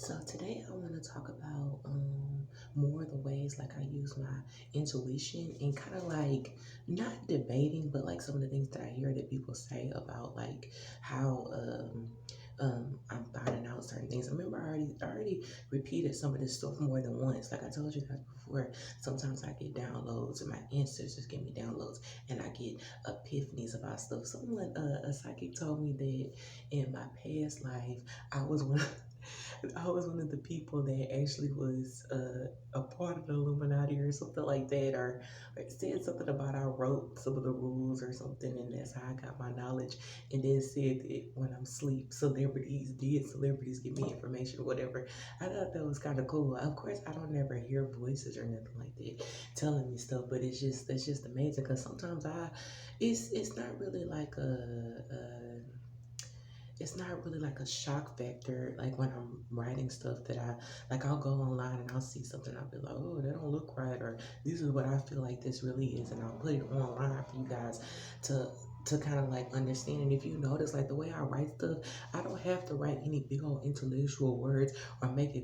So today I want to talk about more of the ways like I use my intuition and kind of like not debating, but like some of the things that I hear that people say about like how I'm finding out certain things. I remember I already repeated some of this stuff more than once. Like I told you guys before, sometimes I get downloads and my ancestors give me downloads and I get epiphanies about stuff. Someone, a psychic told me that in my past life, I was one. I was one of the people that actually was a part of the Illuminati or something like that, or said something about I wrote some of the rules or something, and that's how I got my knowledge. And then said that when I'm asleep, celebrities give me information or whatever. I thought that was kind of cool. Of course, I don't ever hear voices or nothing like that telling me stuff, but it's just amazing because sometimes it's not really like a it's not really like a shock factor. Like when I'm writing stuff that I'll go online and I'll see something, I'll be like, oh, that don't look right, or this is what I feel like this really is, and I'll put it online for you guys to kind of like understand. And if you notice, like the way I write stuff, I don't have to write any big old intellectual words or make it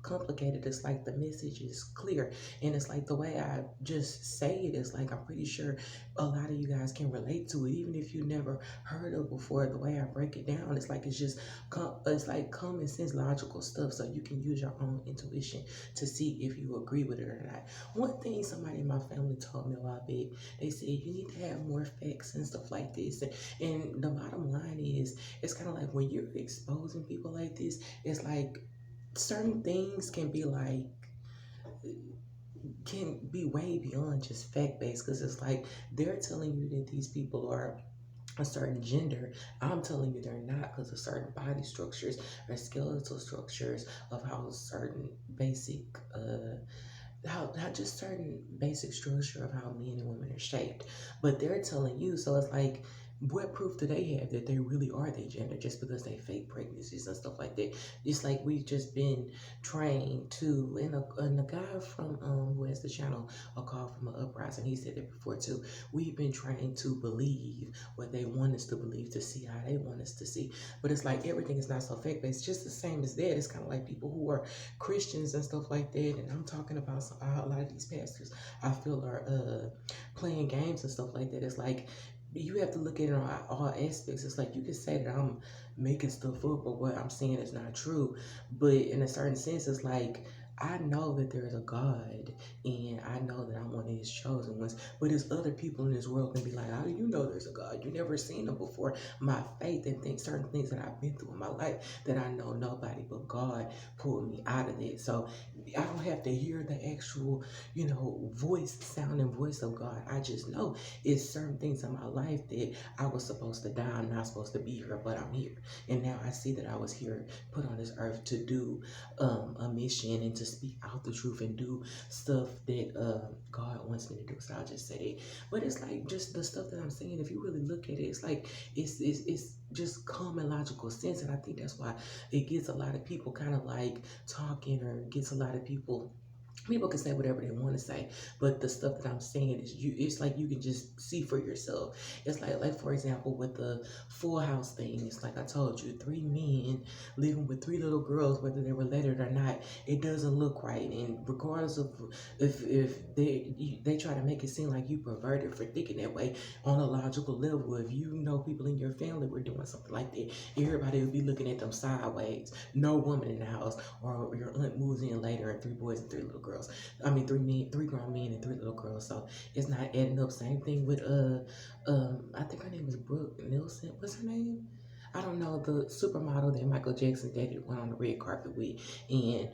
complicated. It's like the message is clear, and it's like the way I just say it is like I'm pretty sure a lot of you guys can relate to it, even if you never heard of before. The way I break it down, it's like it's like common sense, logical stuff, so you can use your own intuition to see if you agree with it or not. One thing somebody in my family told me a while back, they said you need to have more facts and stuff like this. And the bottom line is, it's kind of like when you're exposing people like this, it's like certain things can be way beyond just fact based, because it's like they're telling you that these people are a certain gender. I'm telling you they're not, because of certain body structures or skeletal structures of how certain basic how just certain basic structure of how men and women are shaped. But they're telling you, so it's like, what proof do they have that they really are their gender just because they fake pregnancies and stuff like that? It's like we've just been trained to, and a guy from who has the channel A Call from an Uprising, he said it before too. We've been trained to believe what they want us to believe, to see how they want us to see. But it's like everything is not so fake, but it's just the same as that. It's kind of like people who are Christians and stuff like that. And I'm talking about a lot of these pastors I feel are playing games and stuff like that. It's like you have to look at it on all aspects. It's like you can say that I'm making stuff up or what I'm saying is not true, but in a certain sense, it's like I know that there is a God, and I know that I'm one of His chosen ones. But there's other people in this world can be like, "How do you know there's a God? You never seen Him before." My faith and certain things that I've been through in my life, that I know nobody but God pulled me out of that. So I don't have to hear the actual, sounding voice of God. I just know it's certain things in my life that I was supposed to die. I'm not supposed to be here, but I'm here. And now I see that I was here, put on this earth to do a mission and to speak out the truth and do stuff that God wants me to do. So I'll just say that. But it's like just the stuff that I'm saying, if you really look at it, it's like it's just common logical sense. And I think that's why it gets a lot of people kind of like talking, or gets a lot of people can say whatever they want to say, but the stuff that I'm saying is it's like you can just see for yourself. It's like for example, with the Full House thing, it's like I told you, three men living with three little girls, whether they were related or not, it doesn't look right. And regardless of if they try to make it seem like you perverted for thinking that way, on a logical level, if you know people in your family were doing something like that, everybody would be looking at them sideways. No woman in the house, or your aunt moves in later and three boys and three little girls. I mean, three grown men and three little girls. So it's not adding up. Same thing with I think her name is Brooke Nielsen. What's her name? I don't know, the supermodel that Michael Jackson dated, went on the red carpet with, and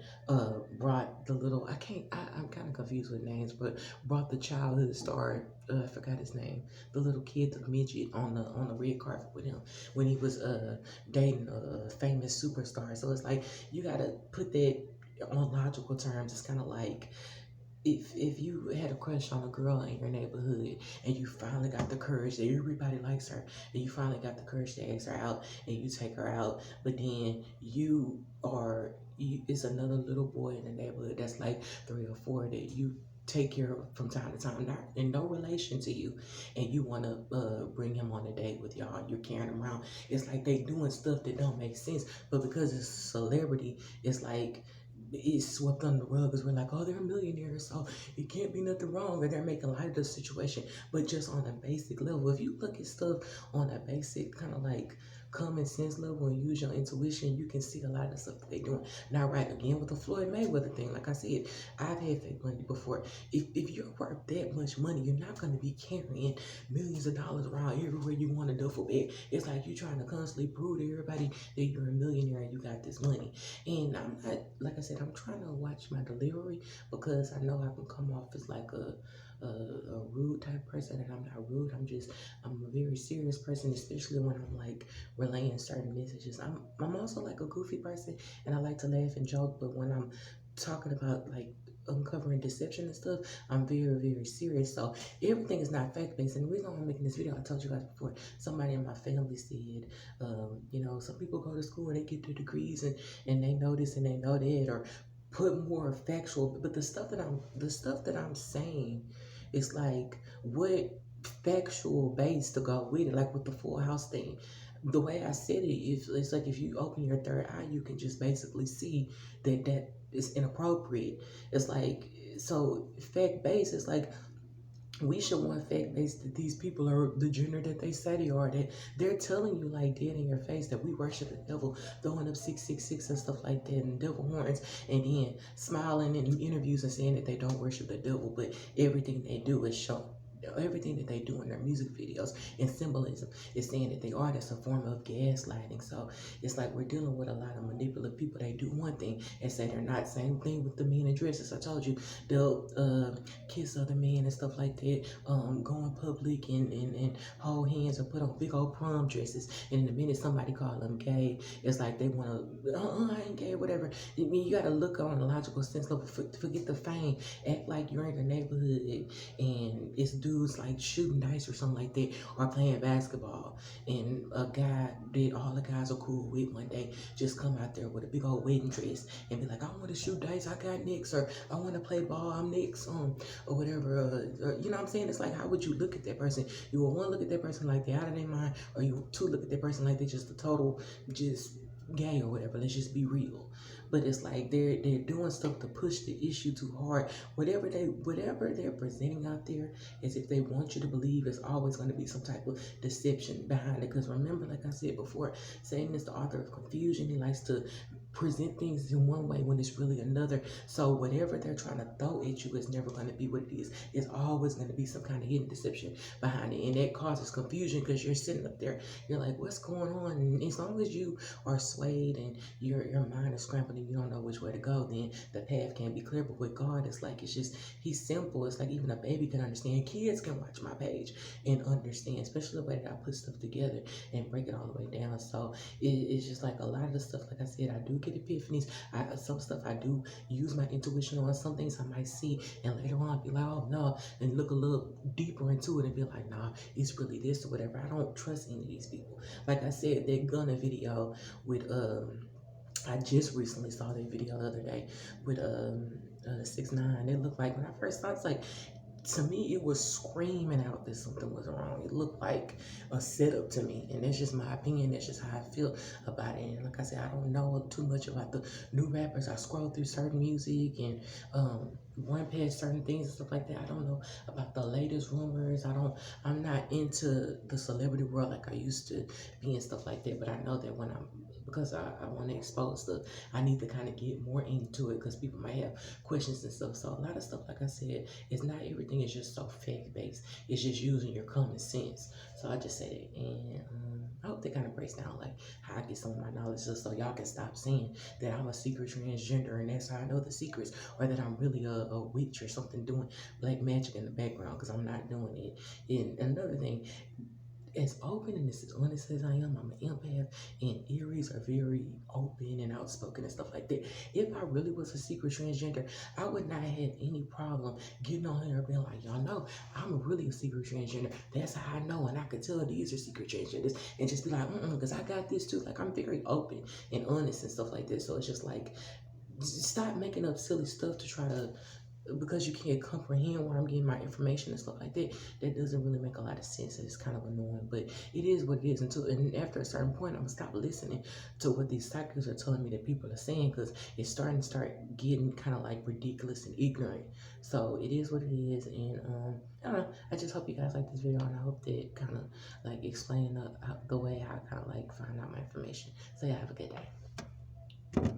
brought the little, I'm kind of confused with names, but brought the childhood star, I forgot his name, the little kid, the midget, on the red carpet with him when he was dating a famous superstar. So it's like you gotta put that on logical terms. It's kind of like if you had a crush on a girl in your neighborhood, and you finally got the courage, that everybody likes her, and you finally got the courage to ask her out, and you take her out, but then it's another little boy in the neighborhood that's like 3 or 4 that you take care of from time to time, not in no relation to you, and you want to bring him on a date with y'all, you're carrying him around. It's like they doing stuff that don't make sense, but because it's celebrity, it's like it's swept under the rug because we're like, oh, they're millionaires, so it can't be nothing wrong, or they're making light of the situation. But just on a basic level, if you look at stuff on a basic kind of like common sense level and use your intuition, you can see a lot of stuff that they're doing. Now, right, again with the Floyd Mayweather thing, like I said, I've had fake money before. If you're worth that much money, you're not going to be carrying millions of dollars around everywhere you want a duffel bag. It's like you're trying to constantly prove to everybody that you're a millionaire and you got this money. And I'm not, like I said, I'm trying to watch my delivery because I know I can come off as like a rude type person, and I'm not rude. I'm a very serious person, especially when I'm like relaying certain messages. I'm also like a goofy person, and I like to laugh and joke, but when I'm talking about like uncovering deception and stuff, I'm very, very serious. So everything is not fact based. And the reason why I'm making this video, I told you guys before, somebody in my family said, some people go to school and they get their degrees and they know this and they know that, or put more factual. But the stuff that I'm saying is like what factual base to go with it, like with the Full House thing. The way I said it, if it's like if you open your third eye, you can just basically see that is inappropriate. It's like, so fact based is like we should want fact based that these people are the gender that they say they are, that they're telling you like dead in your face that we worship the devil, throwing up 666 and stuff like that and devil horns, and then smiling in interviews and saying that they don't worship the devil, but everything they do is show. Everything that they do in their music videos and symbolism is saying that they are. That's a form of gaslighting. So it's like we're dealing with a lot of manipulative people. They do one thing and say they're not. Same thing with the men in dresses. I told you they'll kiss other men and stuff like that. Go in public and hold hands and put on big old prom dresses. And in the minute somebody call them gay, it's like they want to. I ain't gay, whatever. I mean, you got to look on a logical sense level. Forget the fame. Act like you're in the neighborhood and it's dudes like shooting dice or something like that, or playing basketball, and a guy that all the guys are cool with one day just come out there with a big old wedding dress and be like, I want to shoot dice, I got Knicks, or I want to play ball, I'm Knicks, or whatever. You know what I'm saying? It's like, how would you look at that person? You would one, look at that person like they're out of their mind, or you two, look at that person like they're just a total just gay or whatever. Let's just be real. But it's like they're doing stuff to push the issue too hard. Whatever they're presenting out there, as if they want you to believe, is always going to be some type of deception behind it. Because remember, like I said before, Satan is the author of confusion. He likes to present things in one way when it's really another. So whatever they're trying to throw at you is never going to be what it is. It's always going to be some kind of hidden deception behind it, and that causes confusion because you're sitting up there, you're like, what's going on? And as long as you are swayed and your mind is scrambled and you don't know which way to go, then the path can't be clear. But with God, it's like, it's just, he's simple. It's like even a baby can understand. Kids can watch my page and understand, especially the way that I put stuff together and break it all the way down. So it's just like a lot of the stuff, like I said, I do get epiphanies. Some stuff I do use my intuition on. Some things I might see and later on be like, oh no, and look a little deeper into it and be like, nah, it's really this or whatever. I don't trust any of these people. Like I said, that Gunna video with I just recently saw that video the other day with 6ix9ine. It looked like, when I first saw it, it's like, to me, it was screaming out that something was wrong. It looked like a setup to me, and that's just my opinion. That's just how I feel about it. And like I said, I don't know too much about the new rappers. I scroll through certain music and run past certain things and stuff like that. I don't know about the latest rumors. I'm not into the celebrity world like I used to be and stuff like that. But I know that when because I want to expose stuff, I need to kind of get more into it because people might have questions and stuff. So a lot of stuff, like I said, it's not everything is just so fact based. It's just using your common sense. So I just say that, and I hope that kind of breaks down like how I get some of my knowledge, just so y'all can stop saying that I'm a secret transgender and that's how I know the secrets, or that I'm really a witch or something doing black magic in the background, because I'm not doing it. And another thing, as open and as honest as I am, I'm an empath, and Aries are very open and outspoken and stuff like that. If I really was a secret transgender, I would not have any problem getting on here and being like, y'all know, I'm really a secret transgender. That's how I know, and I could tell these are secret transgenders, and just be like, because I got this too. Like, I'm very open and honest and stuff like that. So it's just like, stop making up silly stuff to try to because you can't comprehend where I'm getting my information and stuff like that, that doesn't really make a lot of sense, and it's kind of annoying. But it is what it is. And after a certain point, I'm gonna stop listening to what these psychics are telling me that people are saying, because it's starting to start getting kind of like ridiculous and ignorant. So it is what it is, and I don't know. I just hope you guys like this video, and I hope that it kind of like explain the way I kind of like find out my information. So yeah, have a good day.